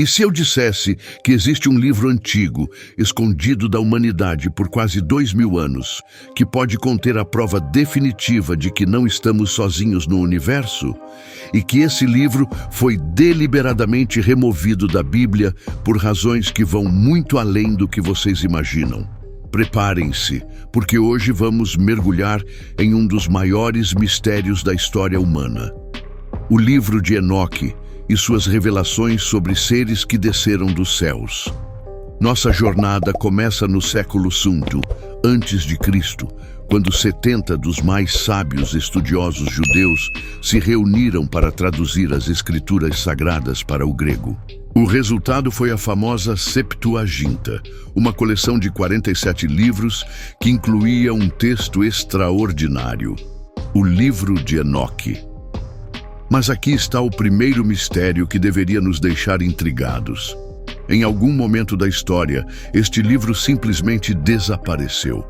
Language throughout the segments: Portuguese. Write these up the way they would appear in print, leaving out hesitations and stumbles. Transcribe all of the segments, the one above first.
E se eu dissesse que existe um livro antigo, escondido da humanidade por quase 2000 anos, que pode conter a prova definitiva de que não estamos sozinhos no universo, e que esse livro foi deliberadamente removido da Bíblia por razões que vão muito além do que vocês imaginam? Preparem-se, porque hoje vamos mergulhar em um dos maiores mistérios da história humana. O livro de Enoque e suas revelações sobre seres que desceram dos céus. Nossa jornada começa no século V, antes de Cristo, quando 70 dos mais sábios estudiosos judeus se reuniram para traduzir as escrituras sagradas para o grego. O resultado foi a famosa Septuaginta, uma coleção de 47 livros que incluía um texto extraordinário, o livro de Enoque. Mas aqui está o primeiro mistério que deveria nos deixar intrigados. Em algum momento da história, este livro simplesmente desapareceu.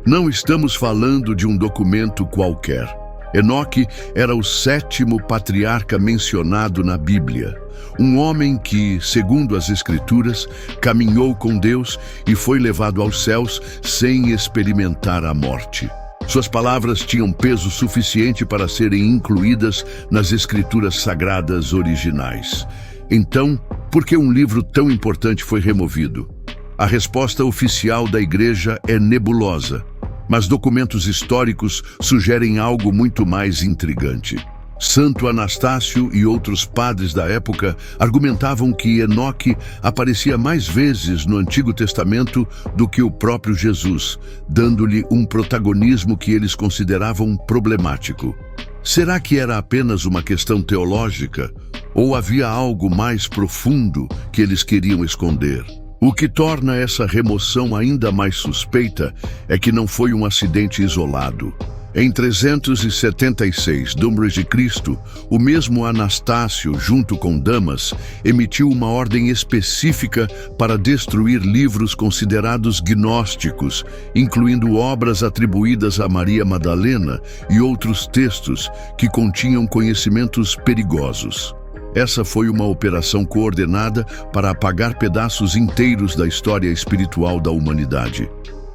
Não estamos falando de um documento qualquer. Enoque era o 7º patriarca mencionado na Bíblia. Um homem que, segundo as Escrituras, caminhou com Deus e foi levado aos céus sem experimentar a morte. Suas palavras tinham peso suficiente para serem incluídas nas Escrituras Sagradas originais. Então, por que um livro tão importante foi removido? A resposta oficial da Igreja é nebulosa, mas documentos históricos sugerem algo muito mais intrigante. Santo Anastácio e outros padres da época argumentavam que Enoque aparecia mais vezes no Antigo Testamento do que o próprio Jesus, dando-lhe um protagonismo que eles consideravam problemático. Será que era apenas uma questão teológica? Ou havia algo mais profundo que eles queriam esconder? O que torna essa remoção ainda mais suspeita é que não foi um acidente isolado. Em 376 d.C., o mesmo Anastácio, junto com Damas, emitiu uma ordem específica para destruir livros considerados gnósticos, incluindo obras atribuídas a Maria Madalena e outros textos que continham conhecimentos perigosos. Essa foi uma operação coordenada para apagar pedaços inteiros da história espiritual da humanidade.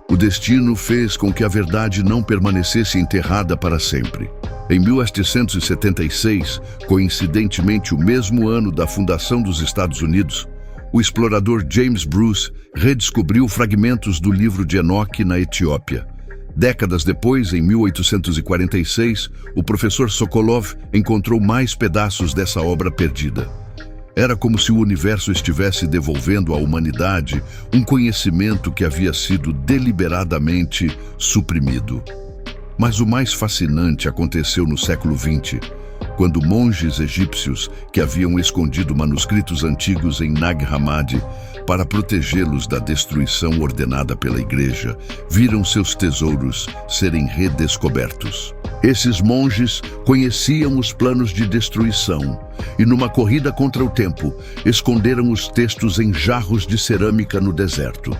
O destino fez com que a verdade não permanecesse enterrada para sempre. Em 1776, coincidentemente o mesmo ano da fundação dos Estados Unidos, o explorador James Bruce redescobriu fragmentos do livro de Enoque na Etiópia. Décadas depois, em 1846, o professor Sokolov encontrou mais pedaços dessa obra perdida. Era como se o universo estivesse devolvendo à humanidade um conhecimento que havia sido deliberadamente suprimido. Mas o mais fascinante aconteceu no século XX, quando monges egípcios que haviam escondido manuscritos antigos em Nag Hammadi para protegê-los da destruição ordenada pela Igreja, viram seus tesouros serem redescobertos. Esses monges conheciam os planos de destruição e, numa corrida contra o tempo, esconderam os textos em jarros de cerâmica no deserto.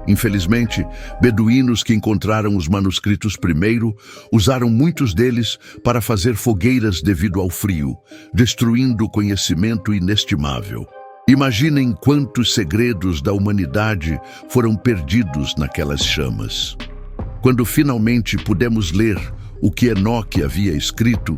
Infelizmente, beduínos que encontraram os manuscritos primeiro usaram muitos deles para fazer fogueiras devido ao frio, destruindo o conhecimento inestimável. Imaginem quantos segredos da humanidade foram perdidos naquelas chamas. Quando finalmente pudemos ler o que Enoque havia escrito,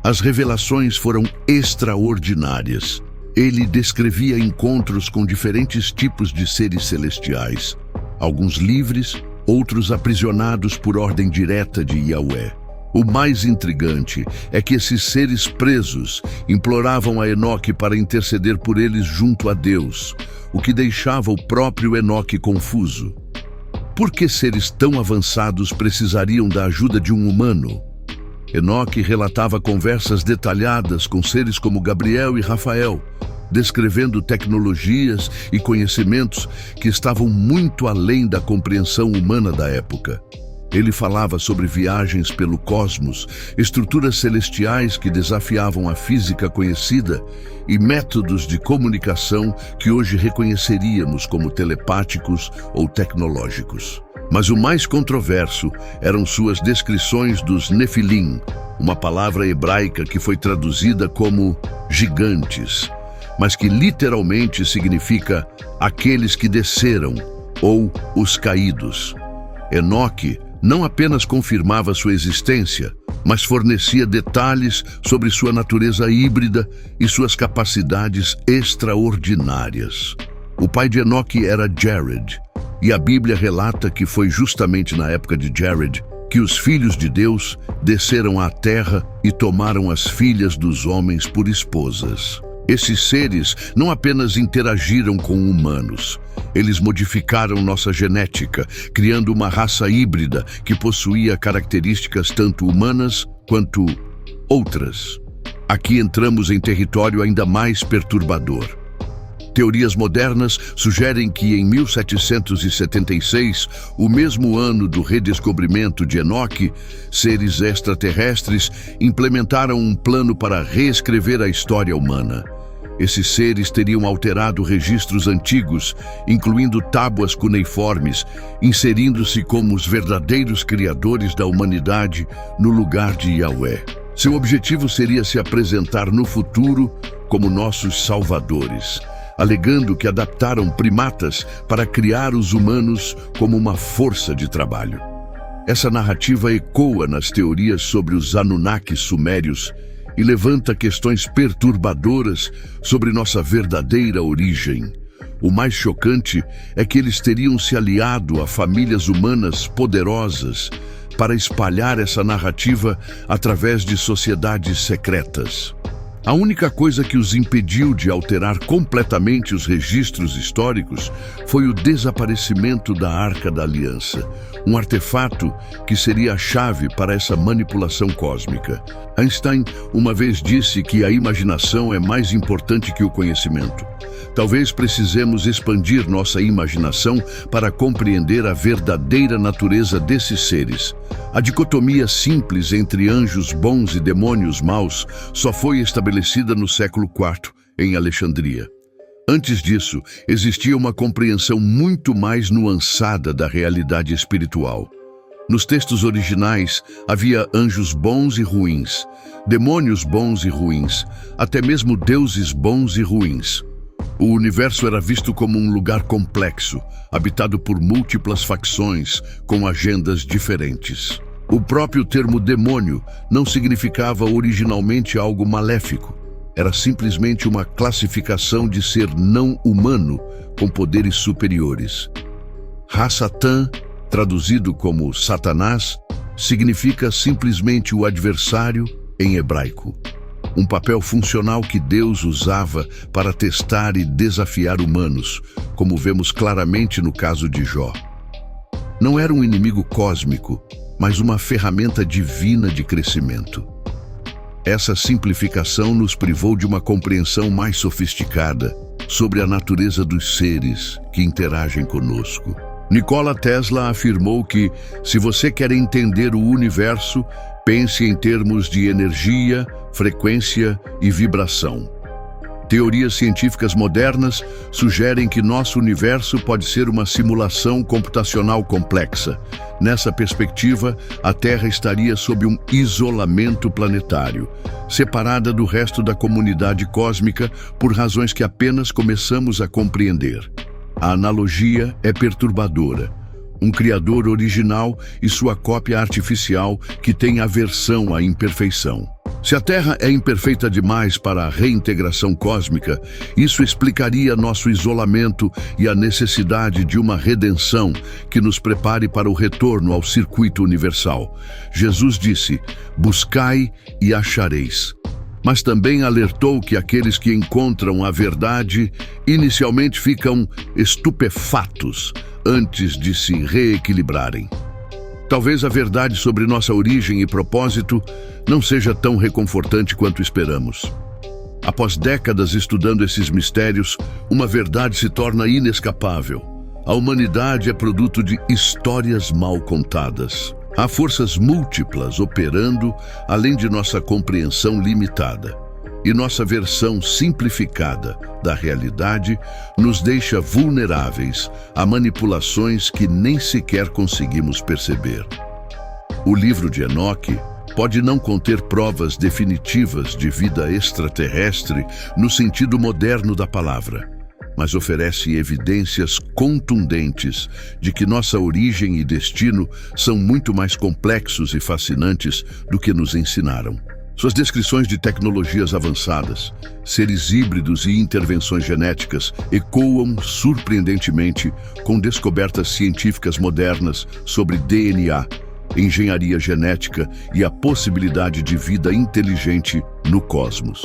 as revelações foram extraordinárias. Ele descrevia encontros com diferentes tipos de seres celestiais, alguns livres, outros aprisionados por ordem direta de Yahweh. O mais intrigante é que esses seres presos imploravam a Enoque para interceder por eles junto a Deus, o que deixava o próprio Enoque confuso. Por que seres tão avançados precisariam da ajuda de um humano? Enoque relatava conversas detalhadas com seres como Gabriel e Rafael, descrevendo tecnologias e conhecimentos que estavam muito além da compreensão humana da época. Ele falava sobre viagens pelo cosmos, estruturas celestiais que desafiavam a física conhecida e métodos de comunicação que hoje reconheceríamos como telepáticos ou tecnológicos. Mas o mais controverso eram suas descrições dos Nefilim, uma palavra hebraica que foi traduzida como gigantes. mas que literalmente significa aqueles que desceram, ou os caídos. Enoque não apenas confirmava sua existência, mas fornecia detalhes sobre sua natureza híbrida e suas capacidades extraordinárias. O pai de Enoque era Jared, e a Bíblia relata que foi justamente na época de Jared que os filhos de Deus desceram à terra e tomaram as filhas dos homens por esposas. Esses seres não apenas interagiram com humanos, eles modificaram nossa genética, criando uma raça híbrida que possuía características tanto humanas quanto outras. Aqui entramos em território ainda mais perturbador. Teorias modernas sugerem que em 1776, o mesmo ano do redescobrimento de Enoque, seres extraterrestres implementaram um plano para reescrever a história humana. Esses seres teriam alterado registros antigos, incluindo tábuas cuneiformes, inserindo-se como os verdadeiros criadores da humanidade no lugar de Yahweh. Seu objetivo seria se apresentar no futuro como nossos salvadores, alegando que adaptaram primatas para criar os humanos como uma força de trabalho. Essa narrativa ecoa nas teorias sobre os Anunnakis sumérios e levanta questões perturbadoras sobre nossa verdadeira origem. O mais chocante é que eles teriam se aliado a famílias humanas poderosas para espalhar essa narrativa através de sociedades secretas. A única coisa que os impediu de alterar completamente os registros históricos foi o desaparecimento da Arca da Aliança, um artefato que seria a chave para essa manipulação cósmica. Einstein uma vez disse que a imaginação é mais importante que o conhecimento. Talvez precisemos expandir nossa imaginação para compreender a verdadeira natureza desses seres. A dicotomia simples entre anjos bons e demônios maus só foi estabelecida no século IV, em Alexandria. Antes disso, existia uma compreensão muito mais nuançada da realidade espiritual. Nos textos originais, havia anjos bons e ruins, demônios bons e ruins, até mesmo deuses bons e ruins. O universo era visto como um lugar complexo, habitado por múltiplas facções, com agendas diferentes. O próprio termo demônio não significava originalmente algo maléfico. Era simplesmente uma classificação de ser não humano com poderes superiores. Ha-Satan, traduzido como Satanás, significa simplesmente o adversário em hebraico. Um papel funcional que Deus usava para testar e desafiar humanos, como vemos claramente no caso de Jó. Não era um inimigo cósmico, mas uma ferramenta divina de crescimento. Essa simplificação nos privou de uma compreensão mais sofisticada sobre a natureza dos seres que interagem conosco. Nikola Tesla afirmou que, se você quer entender o universo, pense em termos de energia, frequência e vibração. Teorias científicas modernas sugerem que nosso universo pode ser uma simulação computacional complexa. Nessa perspectiva, a Terra estaria sob um isolamento planetário, separada do resto da comunidade cósmica por razões que apenas começamos a compreender. A analogia é perturbadora. Um criador original e sua cópia artificial que tem aversão à imperfeição. Se a Terra é imperfeita demais para a reintegração cósmica, isso explicaria nosso isolamento e a necessidade de uma redenção que nos prepare para o retorno ao circuito universal. Jesus disse: "Buscai e achareis." Mas também alertou que aqueles que encontram a verdade inicialmente ficam estupefatos antes de se reequilibrarem. Talvez a verdade sobre nossa origem e propósito não seja tão reconfortante quanto esperamos. Após décadas estudando esses mistérios, uma verdade se torna inescapável. A humanidade é produto de histórias mal contadas. Há forças múltiplas operando além de nossa compreensão limitada. E nossa versão simplificada da realidade nos deixa vulneráveis a manipulações que nem sequer conseguimos perceber. O livro de Enoque pode não conter provas definitivas de vida extraterrestre no sentido moderno da palavra, mas oferece evidências contundentes de que nossa origem e destino são muito mais complexos e fascinantes do que nos ensinaram. Suas descrições de tecnologias avançadas, seres híbridos e intervenções genéticas ecoam surpreendentemente com descobertas científicas modernas sobre DNA, engenharia genética e a possibilidade de vida inteligente no cosmos.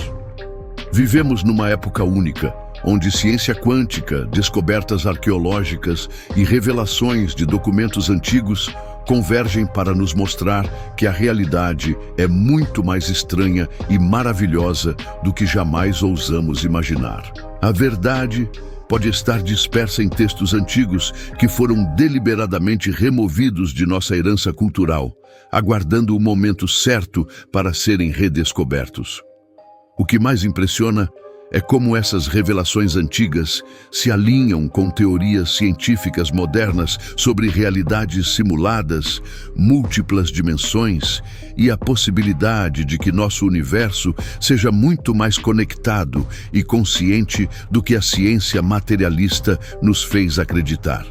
Vivemos numa época única, onde ciência quântica, descobertas arqueológicas e revelações de documentos antigos convergem para nos mostrar que a realidade é muito mais estranha e maravilhosa do que jamais ousamos imaginar. A verdade pode estar dispersa em textos antigos que foram deliberadamente removidos de nossa herança cultural, aguardando o momento certo para serem redescobertos. O que mais impressiona é como essas revelações antigas se alinham com teorias científicas modernas sobre realidades simuladas, múltiplas dimensões e a possibilidade de que nosso universo seja muito mais conectado e consciente do que a ciência materialista nos fez acreditar.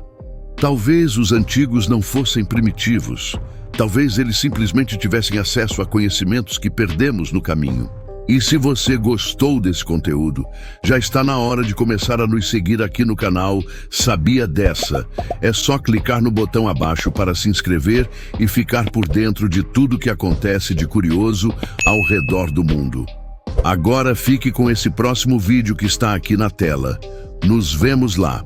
Talvez os antigos não fossem primitivos, talvez eles simplesmente tivessem acesso a conhecimentos que perdemos no caminho. E se você gostou desse conteúdo, já está na hora de começar a nos seguir aqui no canal Sabia Dessa? É só clicar no botão abaixo para se inscrever e ficar por dentro de tudo que acontece de curioso ao redor do mundo. Agora fique com esse próximo vídeo que está aqui na tela. Nos vemos lá!